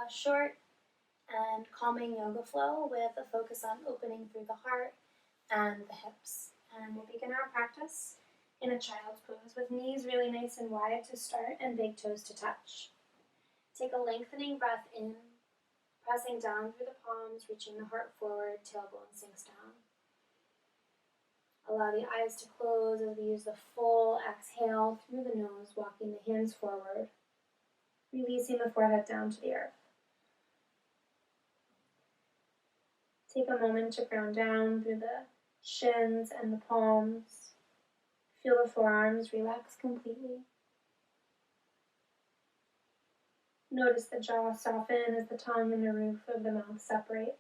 a short and calming yoga flow with a focus on opening through the heart and the hips. And we'll begin our practice in a child's pose with knees really nice and wide to start and big toes to touch. Take a lengthening breath in, pressing down through the palms, reaching the heart forward, tailbone sinks down. Allow the eyes to close as we use the full exhale through the nose, walking the hands forward, releasing the forehead down to the earth. Take a moment to ground down through the shins and the palms. Feel the forearms relax completely. Notice the jaw soften as the tongue and the roof of the mouth separate.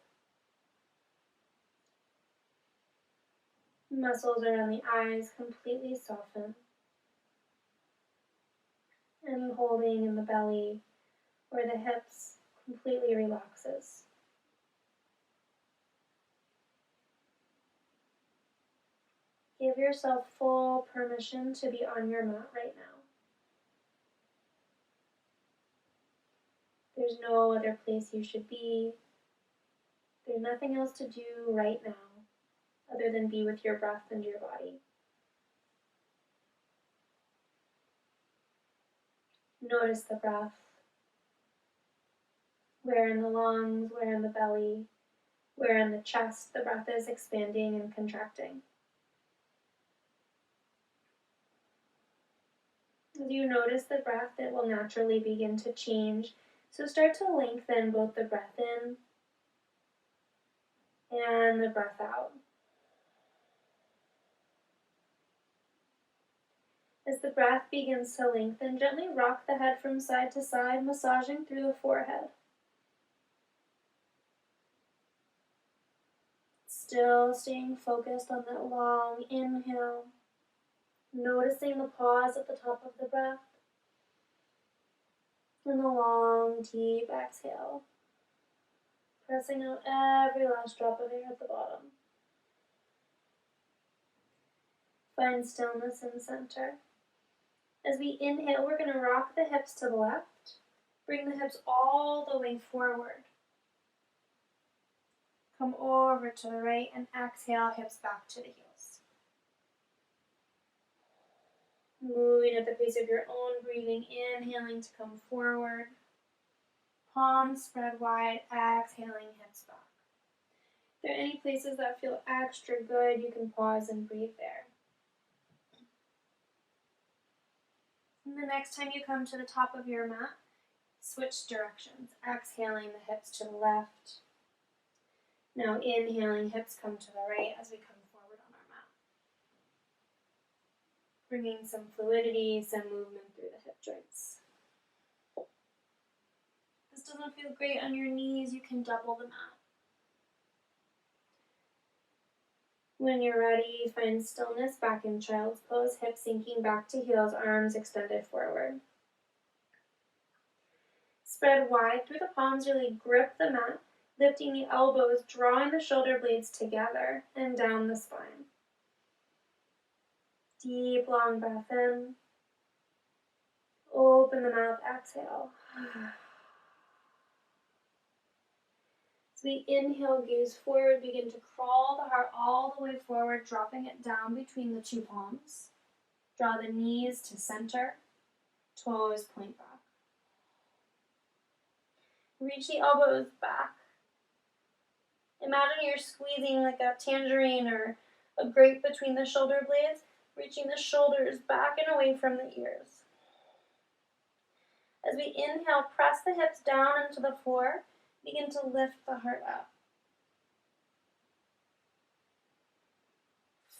Muscles around the eyes completely soften. Any holding in the belly or the hips completely relaxes. Give yourself full permission to be on your mat right now. There's no other place you should be. There's nothing else to do right now other than be with your breath and your body. Notice the breath. Where in the lungs, where in the belly, where in the chest the breath is expanding and contracting. As you notice the breath, it will naturally begin to change. So start to lengthen both the breath in and the breath out. As the breath begins to lengthen, gently rock the head from side to side, massaging through the forehead. Still staying focused on that long inhale, noticing the pause at the top of the breath, and the long, deep exhale, pressing out every last drop of air at the bottom. Find stillness in center. As we inhale, we're going to rock the hips to the left. Bring the hips all the way forward. Come over to the right and exhale, hips back to the heels. Moving at the pace of your own breathing, inhaling to come forward. Palms spread wide, exhaling, hips back. If there are any places that feel extra good, you can pause and breathe there. And the next time you come to the top of your mat, switch directions, exhaling the hips to the left. Now inhaling, hips come to the right as we come forward on our mat. Bringing some fluidity, some movement through the hip joints. If this doesn't feel great on your knees, you can double the mat. When you're ready, find stillness back in child's pose, hips sinking back to heels, arms extended forward. Spread wide through the palms, really grip the mat, lifting the elbows, drawing the shoulder blades together and down the spine. Deep, long breath in. Open the mouth, exhale. As we inhale, gaze forward, begin to crawl the heart all the way forward, dropping it down between the two palms. Draw the knees to center, toes point back. Reach the elbows back. Imagine you're squeezing like a tangerine or a grape between the shoulder blades, reaching the shoulders back and away from the ears. As we inhale, press the hips down into the floor. Begin to lift the heart up.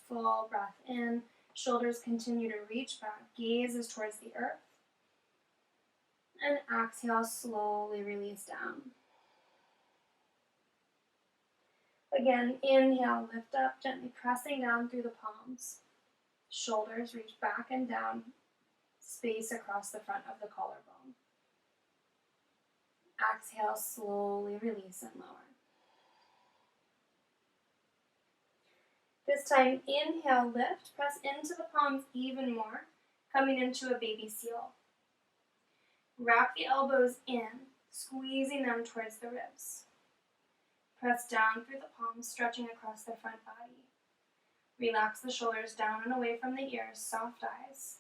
Full breath in. Shoulders continue to reach back. Gaze is towards the earth. And exhale, slowly release down. Again, inhale, lift up, gently pressing down through the palms. Shoulders reach back and down. Space across the front of the collarbone. Exhale, slowly release and lower. This time, inhale, lift, press into the palms even more, coming into a baby seal. Wrap the elbows in, squeezing them towards the ribs. Press down through the palms, stretching across the front body. Relax the shoulders down and away from the ears, soft eyes.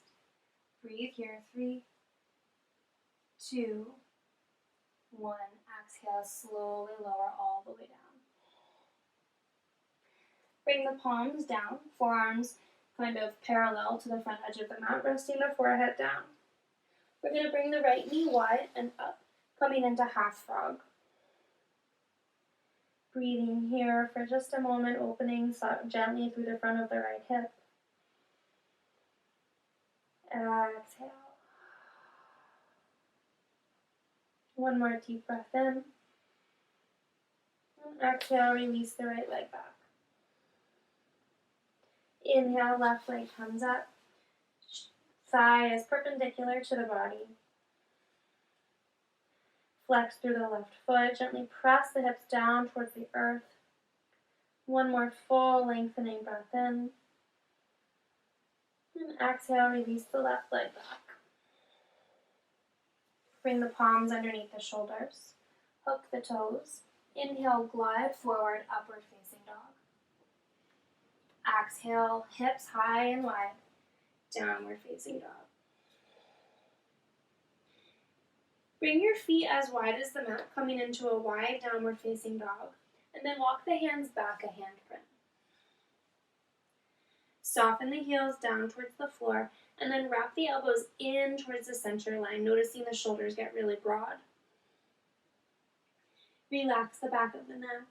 Breathe here, 3, 2, 1. Exhale, slowly lower all the way down. Bring the palms down, forearms kind of parallel to the front edge of the mat, resting the forehead down. We're going to bring the right knee wide and up, coming into half frog. Breathing here for just a moment, opening gently through the front of the right hip. Exhale. One more deep breath in. And exhale, release the right leg back. Inhale, left leg comes up. Thigh is perpendicular to the body. Flex through the left foot. Gently press the hips down towards the earth. One more full lengthening breath in. And exhale, release the left leg back. Bring the palms underneath the shoulders. Hook the toes. Inhale, glide forward, upward facing dog. Exhale, hips high and wide, downward facing dog. Bring your feet as wide as the mat, coming into a wide downward facing dog, and then walk the hands back a handprint. Soften the heels down towards the floor, and then wrap the elbows in towards the center line, noticing the shoulders get really broad. Relax the back of the neck.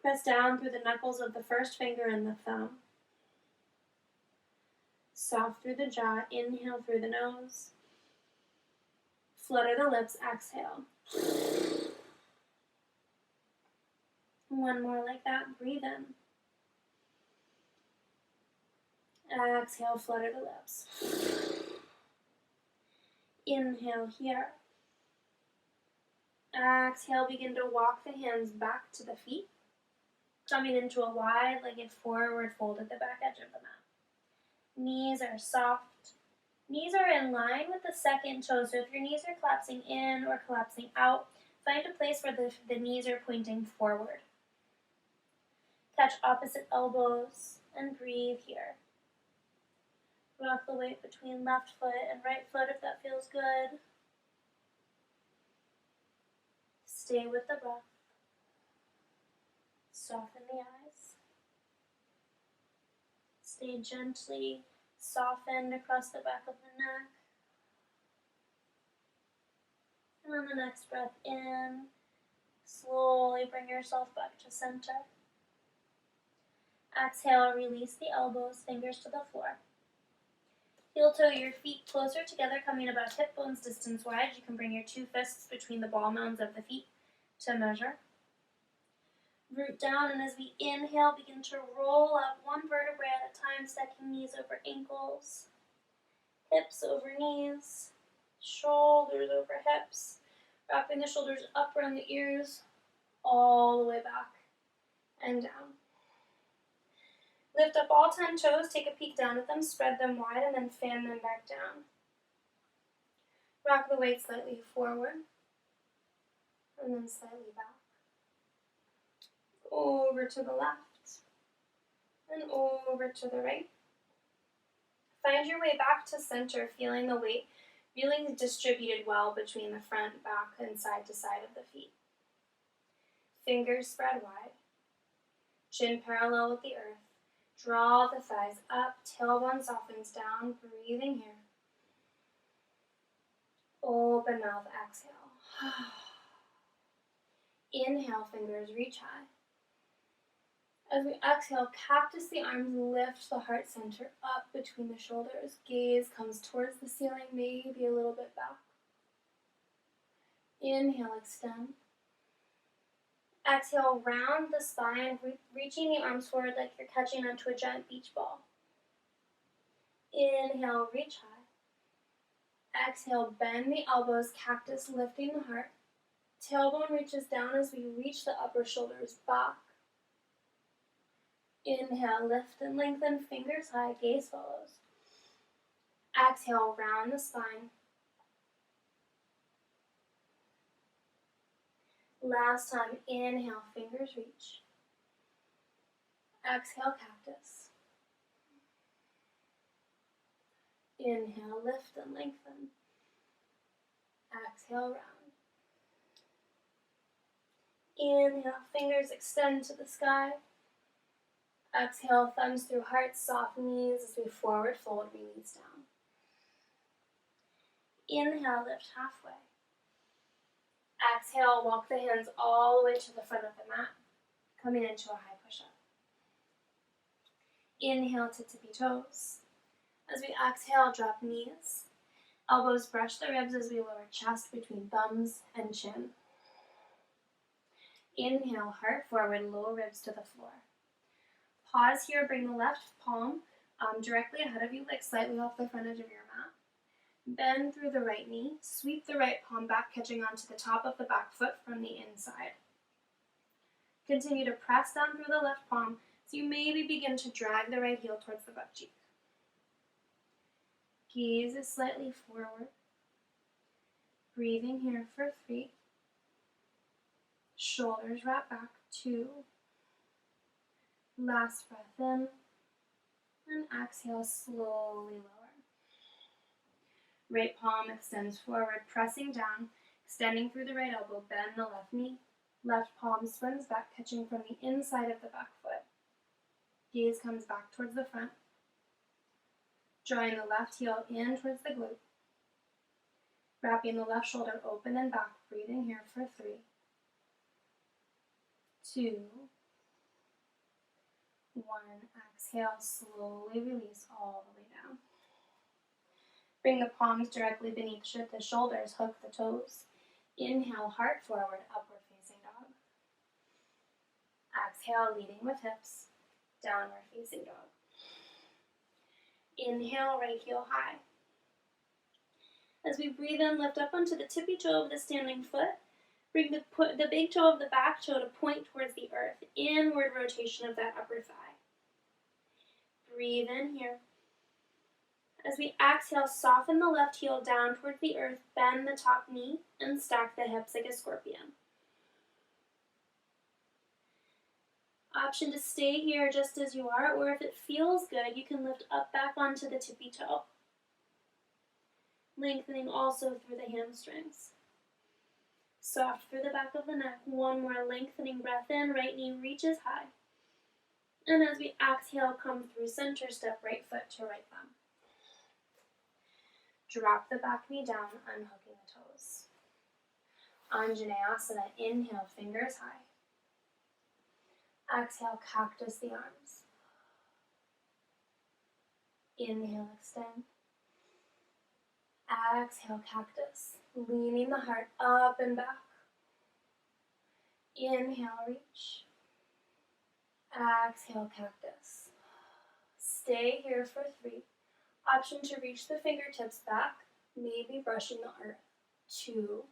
Press down through the knuckles of the first finger and the thumb. Soft through the jaw, inhale through the nose. Flutter the lips, exhale. One more like that, breathe in. Exhale, flutter the lips. Inhale here. Exhale, begin to walk the hands back to the feet, coming into a wide-legged forward fold at the back edge of the mat. Knees are soft. Knees are in line with the second toe, so if your knees are collapsing in or collapsing out, find a place where the knees are pointing forward. Catch opposite elbows and breathe here. Rock the weight between left foot and right foot if that feels good. Stay with the breath. Soften the eyes. Stay gently softened across the back of the neck. And on the next breath in, slowly bring yourself back to center. Exhale, release the elbows, fingers to the floor. Heel toe your feet closer together, coming about hip bones distance wide. You can bring your two fists between the ball mounds of the feet to measure. Root down, and as we inhale, begin to roll up one vertebrae at a time, stacking knees over ankles, hips over knees, shoulders over hips, wrapping the shoulders up around the ears, all the way back and down. Lift up all 10 toes, take a peek down at them, spread them wide, and then fan them back down. Rock the weight slightly forward, and then slightly back. Over to the left, and over to the right. Find your way back to center, feeling the weight really distributed well between the front, back, and side to side of the feet. Fingers spread wide, chin parallel with the earth. Draw the thighs up, tailbone softens down, breathing here. Open mouth, exhale. Inhale, fingers reach high. As we exhale, cactus the arms, lift the heart center up between the shoulders. Gaze comes towards the ceiling, maybe a little bit back. Inhale, extend. Exhale, round the spine, reaching the arms forward like you're catching onto a giant beach ball. Inhale, reach high. Exhale, bend the elbows, cactus lifting the heart. Tailbone reaches down as we reach the upper shoulders back. Inhale, lift and lengthen, fingers high, gaze follows. Exhale, round the spine. Last time, inhale, fingers reach. Exhale, cactus. Inhale, lift and lengthen. Exhale, round. Inhale, fingers extend to the sky. Exhale, thumbs through heart, soft knees as we forward fold, release down. Inhale, lift halfway. Exhale, walk the hands all the way to the front of the mat, coming into a high push-up. Inhale to tippy toes. As we exhale, drop knees. Elbows brush the ribs as we lower chest between thumbs and chin. Inhale, heart forward, low ribs to the floor. Pause here, bring the left palm directly ahead of you, like slightly off the front edge of your mat. Bend through the right knee, sweep the right palm back, catching onto the top of the back foot from the inside. Continue to press down through the left palm, so you maybe begin to drag the right heel towards the butt cheek. Gaze is slightly forward. Breathing here for 3. Shoulders wrap back, 2. Last breath in, and exhale, slowly lower. Right palm extends forward, pressing down, extending through the right elbow, bend the left knee. Left palm swims back, catching from the inside of the back foot. Gaze comes back towards the front. Drawing the left heel in towards the glute. Wrapping the left shoulder open and back, breathing here for 3. 2. 1. Exhale, slowly release all the way down. Bring the palms directly beneath the shoulders, hook the toes. Inhale, heart forward, upward facing dog. Exhale, leading with hips, downward facing dog. Inhale, right heel high. As we breathe in, lift up onto the tippy toe of the standing foot. Bring the big toe of the back toe to point towards the earth. Inward rotation of that upper thigh. Breathe in here. As we exhale, soften the left heel down towards the earth, bend the top knee, and stack the hips like a scorpion. Option to stay here just as you are, or if it feels good, you can lift up back onto the tippy toe. Lengthening also through the hamstrings. Soft through the back of the neck. One more lengthening breath in, right knee reaches high. And as we exhale, come through center step, right foot to right thumb. Drop the back knee down, unhooking the toes. Anjaneyasana, inhale, fingers high. Exhale, cactus the arms. Inhale, extend. Exhale, cactus, leaning the heart up and back. Inhale, reach. Exhale, cactus. Stay here for 3. Option to reach the fingertips back, maybe brushing the earth. 2.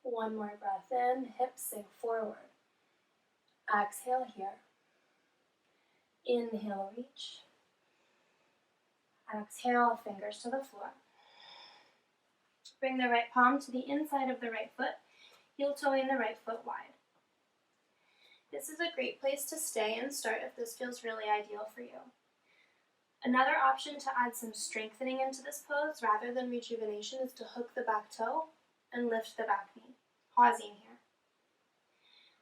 1 more breath in, hips sink forward. Exhale here. Inhale, reach. Exhale, fingers to the floor. Bring the right palm to the inside of the right foot, heel toeing the right foot wide. This is a great place to stay and start if this feels really ideal for you. Another option to add some strengthening into this pose rather than rejuvenation is to hook the back toe and lift the back knee, pausing here.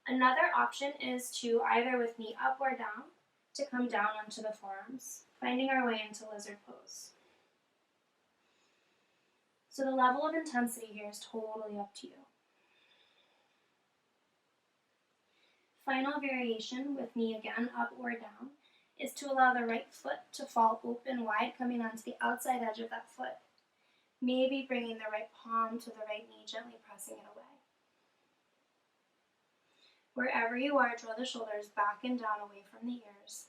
Another option is to either with knee up or down, to come down onto the forearms, finding our way into lizard pose. So the level of intensity here is totally up to you. Final variation with knee again up or down is to allow the right foot to fall open wide, coming onto the outside edge of that foot. Maybe bringing the right palm to the right knee, gently pressing it away. Wherever you are, draw the shoulders back and down away from the ears.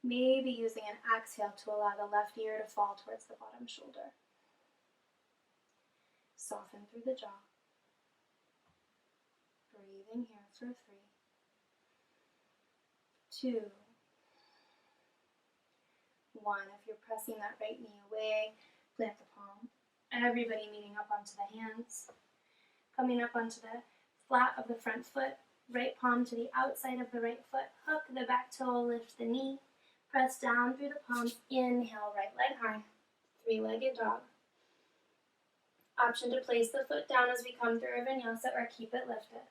Maybe using an exhale to allow the left ear to fall towards the bottom shoulder. Soften through the jaw. Breathing here for 3, 2, 1. If you're pressing that right knee away, plant the palm. And everybody meeting up onto the hands. Coming up onto the flat of the front foot, right palm to the outside of the right foot, hook the back toe, lift the knee, press down through the palms, inhale, right leg high, three-legged dog. Option to place the foot down as we come through a vinyasa or keep it lifted.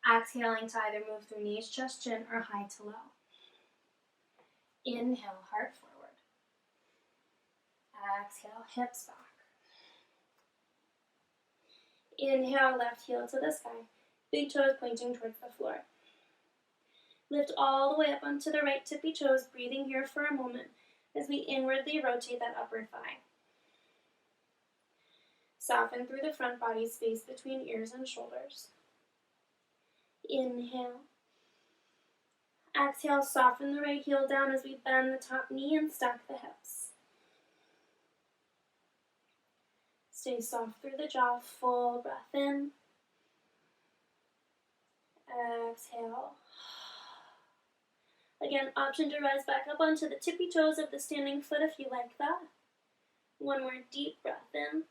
Exhaling to either move through knees, chest, chin, or high to low. Inhale, heart forward. Exhale, hips back. Inhale, left heel to the sky. Big toes pointing towards the floor. Lift all the way up onto the right tippy toes, breathing here for a moment as we inwardly rotate that upper thigh. Soften through the front body, space between ears and shoulders. Inhale. Exhale, soften the right heel down as we bend the top knee and stack the hips. Stay soft through the jaw, full breath in. Exhale. Again, option to rise back up onto the tippy toes of the standing foot if you like that. One more deep breath in.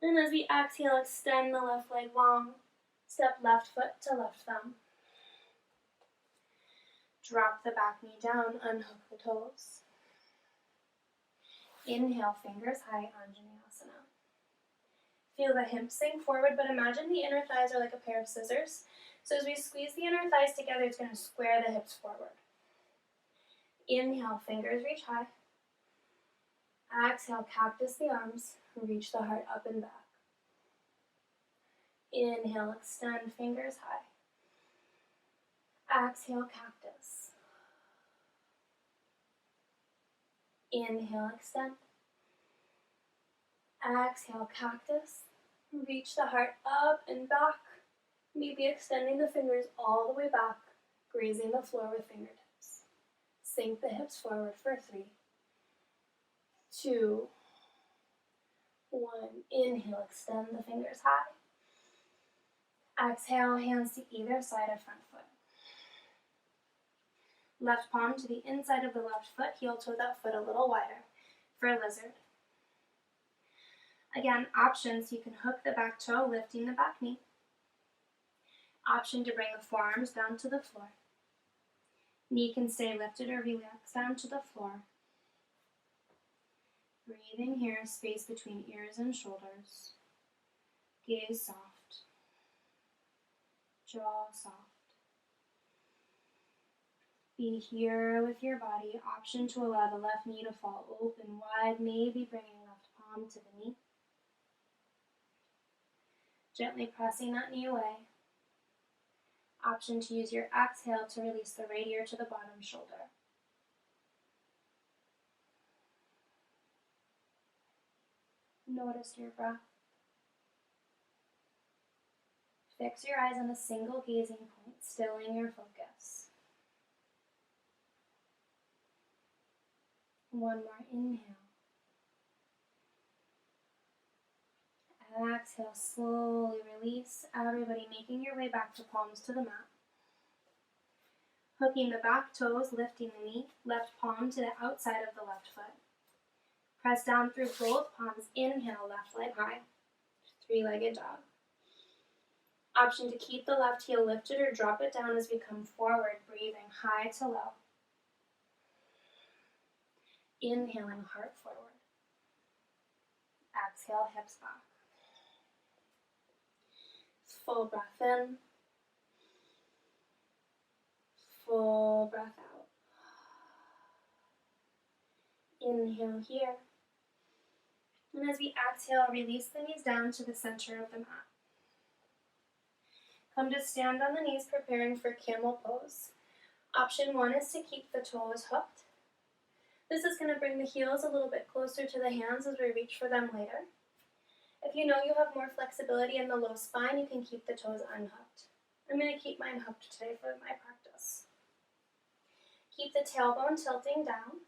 And as we exhale, extend the left leg long. Step left foot to left thumb. Drop the back knee down, unhook the toes. Inhale, fingers high, Anjaneyasana. Feel the hips sink forward, but imagine the inner thighs are like a pair of scissors. So as we squeeze the inner thighs together, it's going to square the hips forward. Inhale, fingers reach high. Exhale, cactus the arms, reach the heart up and back. Inhale, extend, fingers high. Exhale, cactus. Inhale, extend. Exhale, cactus. Reach the heart up and back. Maybe extending the fingers all the way back, grazing the floor with fingertips. Sink the hips forward for 3, 2, 1. Inhale, extend the fingers high. Exhale, hands to either side of front foot. Left palm to the inside of the left foot, heel toe that foot a little wider for a lizard. Again, options, you can hook the back toe, lifting the back knee. Option to bring the forearms down to the floor. Knee can stay lifted or relax down to the floor. Breathing here, space between ears and shoulders. Gaze soft. Jaw soft. Be here with your body. Option to allow the left knee to fall open wide, maybe bringing left palm to the knee. Gently pressing that knee away. Option to use your exhale to release the right ear to the bottom shoulder. Notice your breath. Fix your eyes on a single gazing point, stilling your focus. One more inhale. Exhale, slowly release. Everybody making your way back to palms to the mat. Hooking the back toes, lifting the knee, left palm to the outside of the left foot. Press down through both palms. Inhale, left leg high. 3-legged dog. Option to keep the left heel lifted or drop it down as we come forward, breathing high to low. Inhaling, heart forward. Exhale, hips back. Full breath in. Full breath out. Inhale here. And as we exhale, release the knees down to the center of the mat. Come to stand on the knees, preparing for camel pose. Option 1 is to keep the toes hooked. This is going to bring the heels a little bit closer to the hands as we reach for them later. If you know you have more flexibility in the low spine, you can keep the toes unhooked. I'm going to keep mine hooked today for my practice. Keep the tailbone tilting down,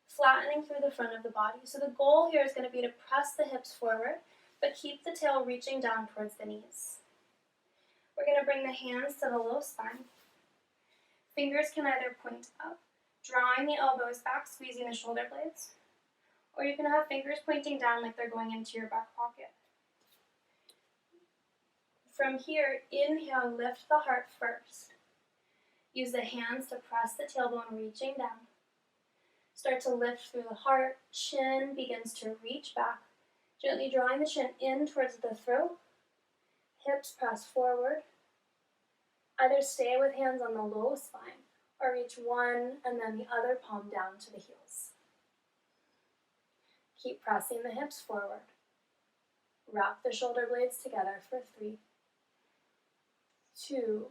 flattening through the front of the body. So the goal here is going to be to press the hips forward, but keep the tail reaching down towards the knees. We're going to bring the hands to the low spine. Fingers can either point up, drawing the elbows back, squeezing the shoulder blades, or you can have fingers pointing down like they're going into your back pocket. From here, inhale, lift the heart first. Use the hands to press the tailbone, reaching down. Start to lift through the heart. Chin begins to reach back, gently drawing the chin in towards the throat. Hips press forward. Either stay with hands on the low spine or reach one and then the other palm down to the heels. Keep pressing the hips forward. Wrap the shoulder blades together for 3, 2,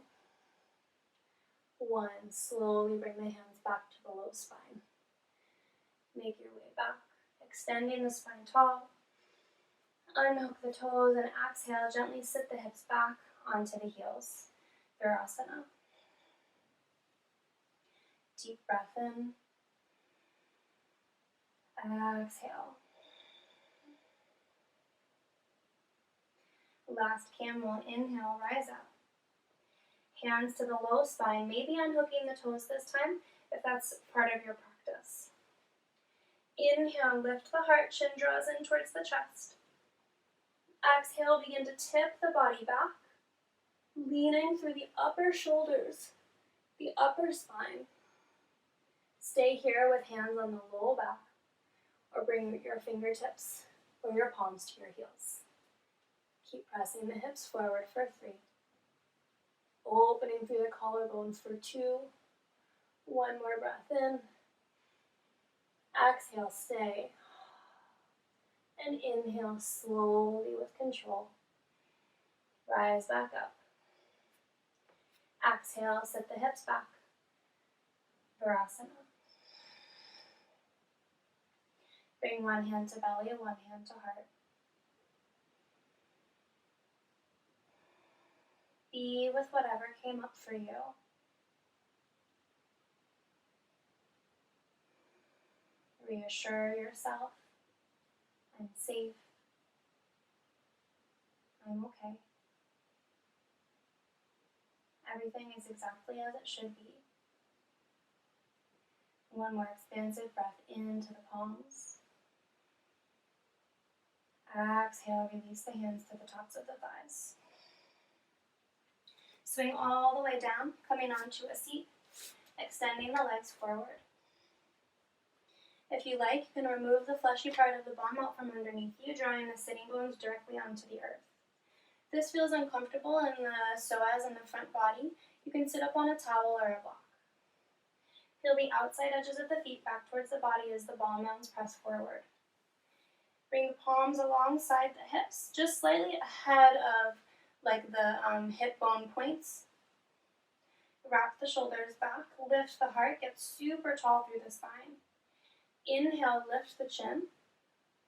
1. Slowly bring the hands back to the low spine. Make your way back, extending the spine tall. Unhook the toes and exhale, gently sit the hips back onto the heels. Virasana. Deep breath in. Exhale. Last camel, inhale, rise up. Hands to the low spine, maybe unhooking the toes this time if that's part of your practice. Inhale, lift the heart, chin draws in towards the chest. Exhale, begin to tip the body back, leaning through the upper shoulders, the upper spine. Stay here with hands on the low back, or bring your fingertips or your palms to your heels. Keep pressing the hips forward for 3. Opening through the collarbones for 2. One more breath in. Exhale, stay. And inhale slowly with control. Rise back up. Exhale, sit the hips back. Virasana. Bring one hand to belly, one hand to heart. Be with whatever came up for you. Reassure yourself, I'm safe, I'm okay. Everything is exactly as it should be. One more expansive breath into the palms. Exhale, release the hands to the tops of the thighs. Swing all the way down, coming onto a seat, extending the legs forward. If you like, you can remove the fleshy part of the bum out from underneath you, drawing the sitting bones directly onto the earth. If this feels uncomfortable in the psoas and the front body, you can sit up on a towel or a block. Feel the outside edges of the feet back towards the body as the ball mounds press forward. Bring the palms alongside the hips, just slightly ahead of the hip bone points. Wrap the shoulders back, lift the heart, get super tall through the spine. Inhale, lift the chin.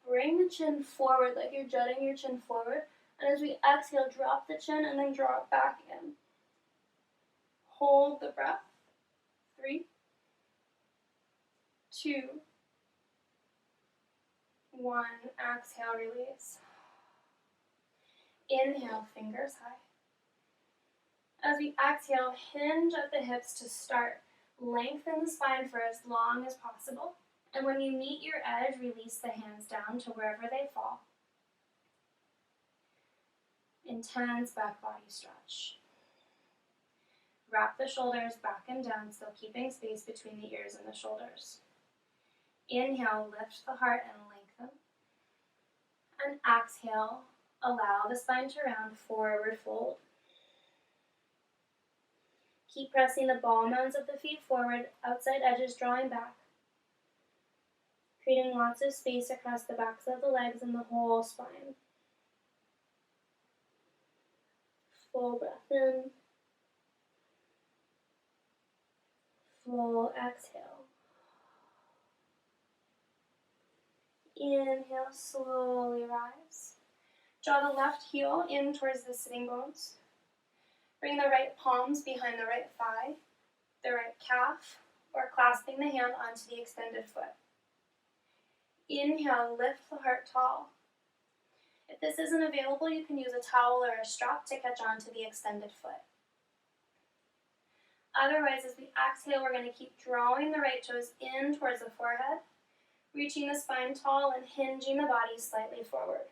Bring the chin forward like you're jutting your chin forward. And as we exhale, drop the chin and then draw it back in. Hold the breath. 3, 2, 1. Exhale, release. Inhale, fingers high. As we exhale, hinge at the hips to start. Lengthen the spine for as long as possible. And when you meet your edge, release the hands down to wherever they fall. Intense back body stretch. Wrap the shoulders back and down, still keeping space between the ears and the shoulders. Inhale, lift the heart and lengthen. And exhale, allow the spine to round, forward fold. Keep pressing the ball mounds of the feet forward, outside edges drawing back. Creating lots of space across the backs of the legs and the whole spine. Full breath in. Full exhale. Inhale, slowly rise. Draw the left heel in towards the sitting bones. Bring the right palms behind the right thigh, the right calf, or clasping the hand onto the extended foot. Inhale, lift the heart tall. If this isn't available, you can use a towel or a strap to catch onto the extended foot. Otherwise, as we exhale, we're going to keep drawing the right toes in towards the forehead, reaching the spine tall and hinging the body slightly forward.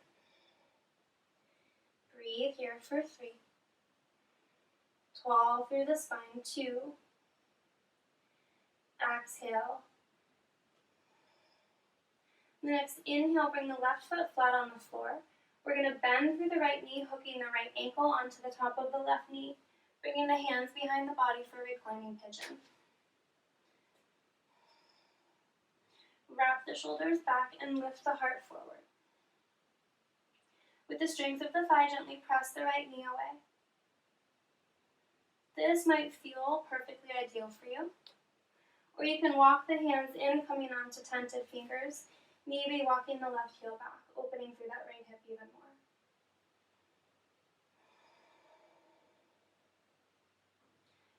Breathe here for 3, tall through the spine. 2. Exhale. The next inhale, bring the left foot flat on the floor. We're going to bend through the right knee, hooking the right ankle onto the top of the left knee, bringing the hands behind the body for reclining pigeon. Wrap the shoulders back and lift the heart forward. With the strength of the thigh, gently press the right knee away. This might feel perfectly ideal for you. Or you can walk the hands in, coming onto tented fingers, maybe walking the left heel back, opening through that right hip even more.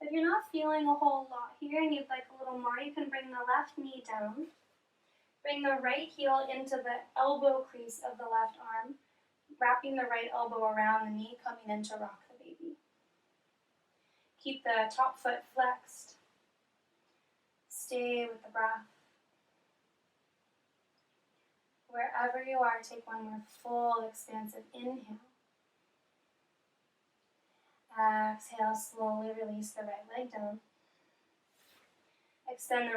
If you're not feeling a whole lot here and you'd like a little more, you can bring the left knee down. Bring the right heel into the elbow crease of the left arm, wrapping the right elbow around the knee, coming in to rock the baby. Keep the top foot flexed. Stay with the breath. Wherever you are, take one more full, expansive inhale. Exhale, slowly release the right leg down. Extend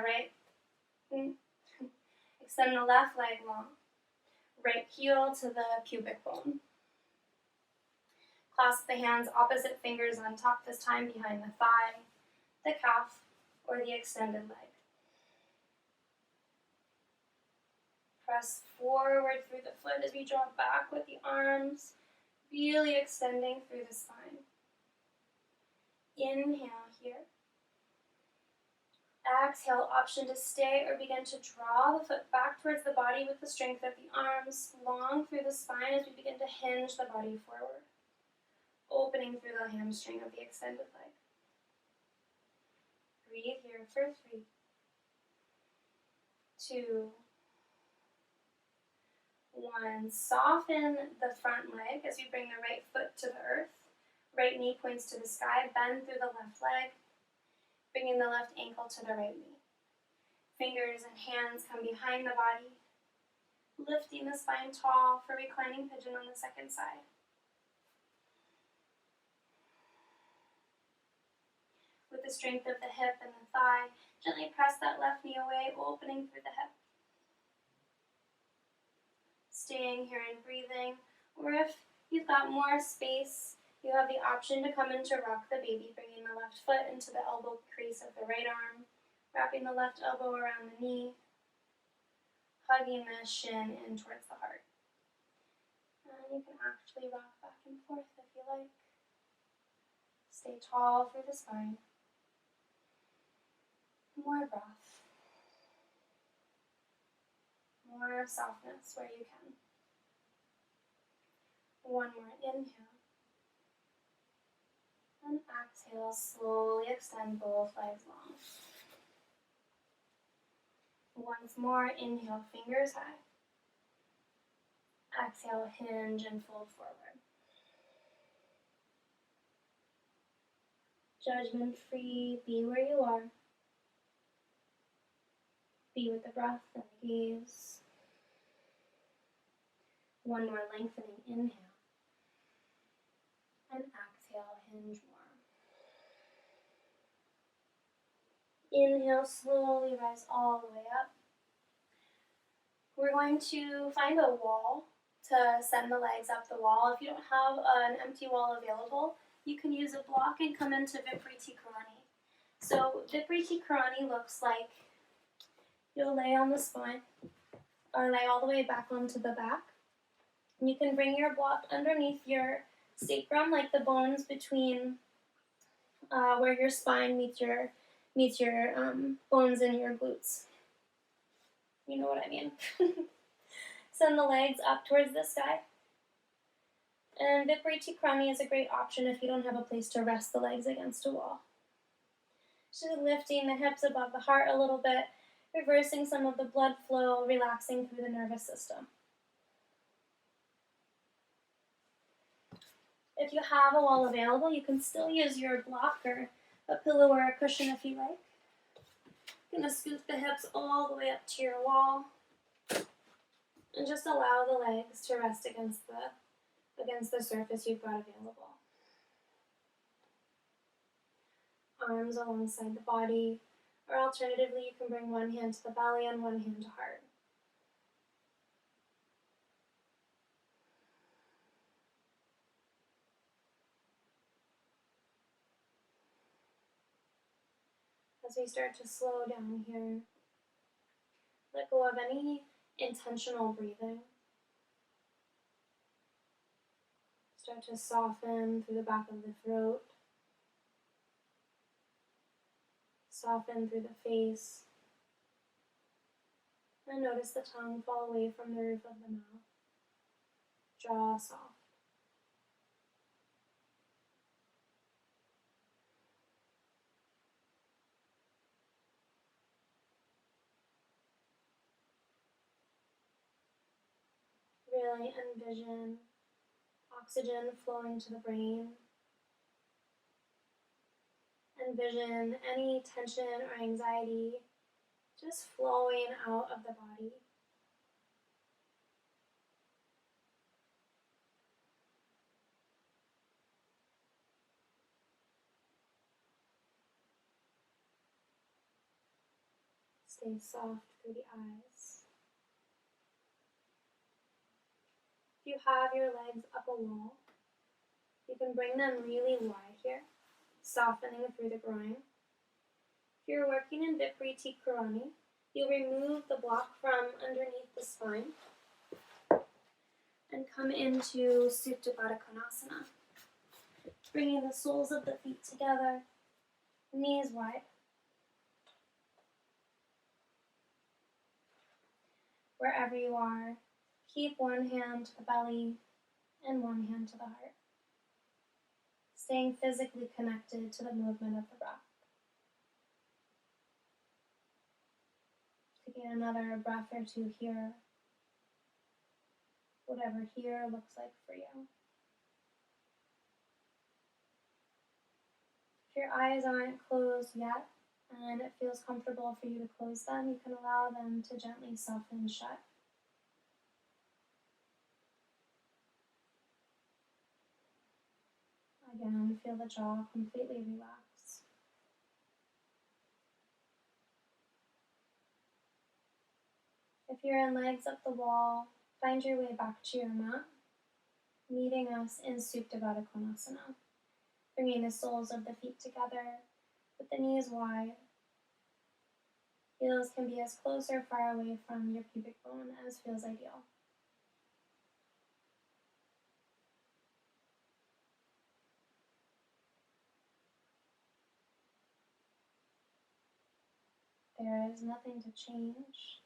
the left leg long. Right heel to the pubic bone. Clasp the hands, opposite fingers on top, this time behind the thigh, the calf, or the extended leg. Press forward through the foot as we drop back with the arms, really extending through the spine. Inhale here. Exhale, option to stay or begin to draw the foot back towards the body with the strength of the arms, long through the spine as we begin to hinge the body forward, opening through the hamstring of the extended leg. Breathe here for 3, 2, 1. Soften the front leg as we bring the right foot to the earth. Right knee points to the sky. Bend through the left leg, bringing the left ankle to the right knee. Fingers and hands come behind the body, lifting the spine tall for reclining pigeon on the second side. With the strength of the hip and the thigh, gently press that left knee away, opening through the hip. Staying here and breathing, or if you've got more space, you have the option to come into rock the baby, bringing the left foot into the elbow crease of the right arm, wrapping the left elbow around the knee, hugging the shin in towards the heart. And you can actually rock back and forth if you like. Stay tall through the spine. More breath. More softness where you can. One more inhale. And exhale, slowly extend both legs long. Once more, inhale, fingers high. Exhale, hinge and fold forward. Judgment free, be where you are. Be with the breath and the gaze. One more lengthening inhale. And exhale, hinge more. Inhale, slowly rise all the way up. We're going to find a wall to send the legs up the wall. If you don't have an empty wall available, you can use a block and come into Vipariti Karani. So Vipariti Karani looks like you'll lay on the spine, or lay all the way back onto the back. And you can bring your block underneath your sacrum, like the bones between where your spine meets your bones in your glutes. You know what I mean. Send the legs up towards the sky. And Vipariti Karani is a great option if you don't have a place to rest the legs against a wall. Just lifting the hips above the heart a little bit, reversing some of the blood flow, relaxing through the nervous system. If you have a wall available, you can still use your block or a pillow or a cushion if you like. You're going to scoot the hips all the way up to your wall and just allow the legs to rest against the surface you've got available. arms alongside the body, or alternatively, you can bring one hand to the belly and one hand to heart. As we start to slow down here, let go of any intentional breathing. Start to soften through the back of the throat, soften through the face, and notice the tongue fall away from the roof of the mouth. Jaw soft. Really envision oxygen flowing to the brain. Envision any tension or anxiety just flowing out of the body. Stay soft through the eyes. If you have your legs up a wall, you can bring them really wide here, softening through the groin. If you're working in Vipariti Karani, you'll remove the block from underneath the spine and come into Supta Baddha Konasana, bringing the soles of the feet together, knees wide. Wherever you are, keep one hand to the belly and one hand to the heart, staying physically connected to the movement of the breath. Taking another breath or two here, whatever here looks like for you. If your eyes aren't closed yet, and it feels comfortable for you to close them, you can allow them to gently soften shut. Again, feel the jaw completely relax. If you're in legs up the wall, find your way back to your mat, meeting us in Supta Baddha Konasana, bringing the soles of the feet together with the knees wide. Heels can be as close or far away from your pubic bone as feels ideal. There is nothing to change.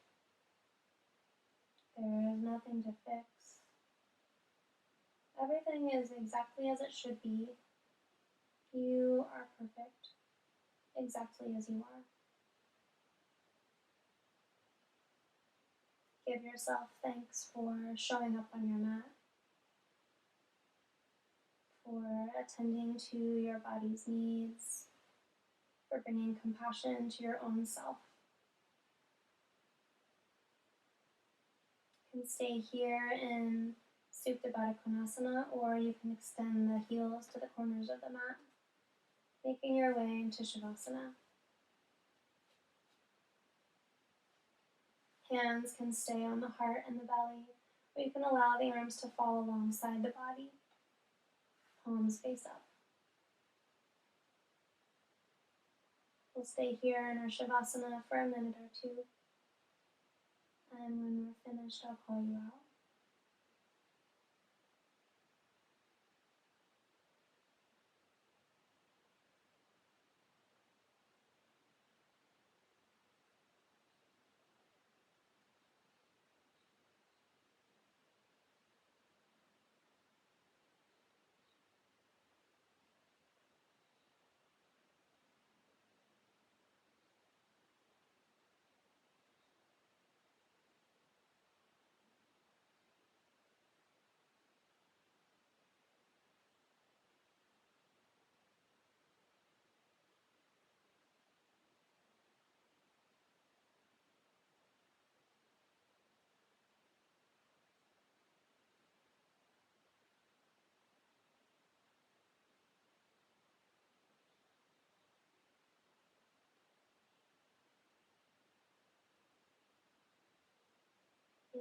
There is nothing to fix. Everything is exactly as it should be. You are perfect, exactly as you are. Give yourself thanks for showing up on your mat, for attending to your body's needs, for bringing compassion to your own self. You can stay here in Supta Baddha Konasana, or you can extend the heels to the corners of the mat, making your way into Shavasana. Hands can stay on the heart and the belly, or you can allow the arms to fall alongside the body, palms face up. We'll stay here in our Shavasana for a minute or two, and when we're finished, I'll call you out.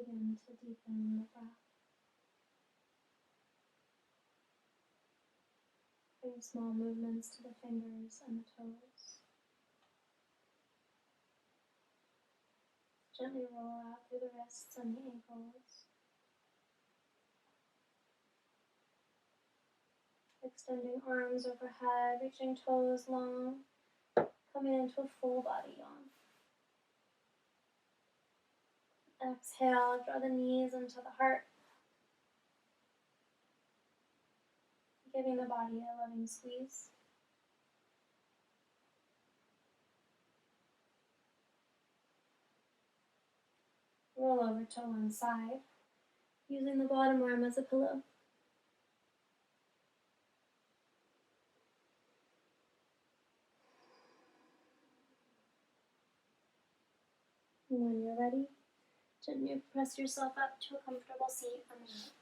begin to deepen the breath. Bring small movements to the fingers and the toes. Gently roll out through the wrists and the ankles. Extending arms overhead, reaching toes long, coming into a full body yawn. Exhale, draw the knees into the heart, giving the body a loving squeeze. Roll over to one side, using the bottom arm as a pillow. When you're ready, gently press yourself up to a comfortable seat on the mat.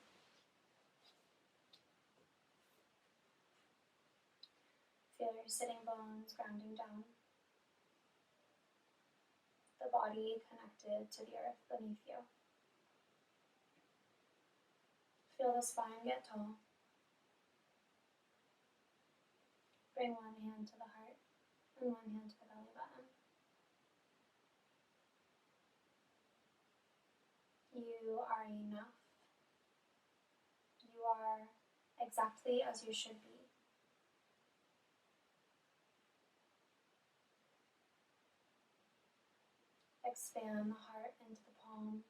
Feel your sitting bones grounding down, the body connected to the earth beneath you. Feel the spine get tall. Bring one hand to the heart and one hand to the belly button. You are enough. You are exactly as you should be. Expand the heart into the palms.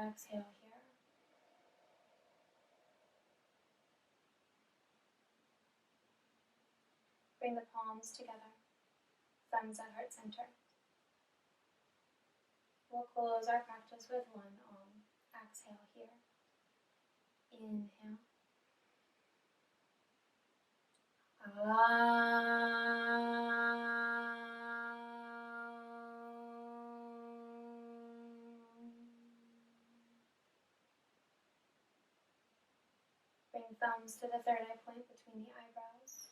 Exhale here. Bring the palms together, thumbs at heart center. We'll close our practice with one Om. Exhale here. Inhale. Bring thumbs to the third eye point between the eyebrows.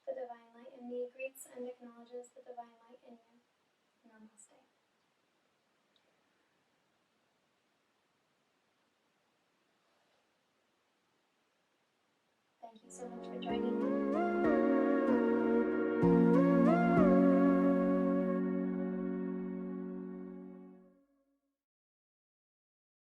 The divine light in me greets and acknowledges the divine light in you. Namaste. Thank you so much for joining me.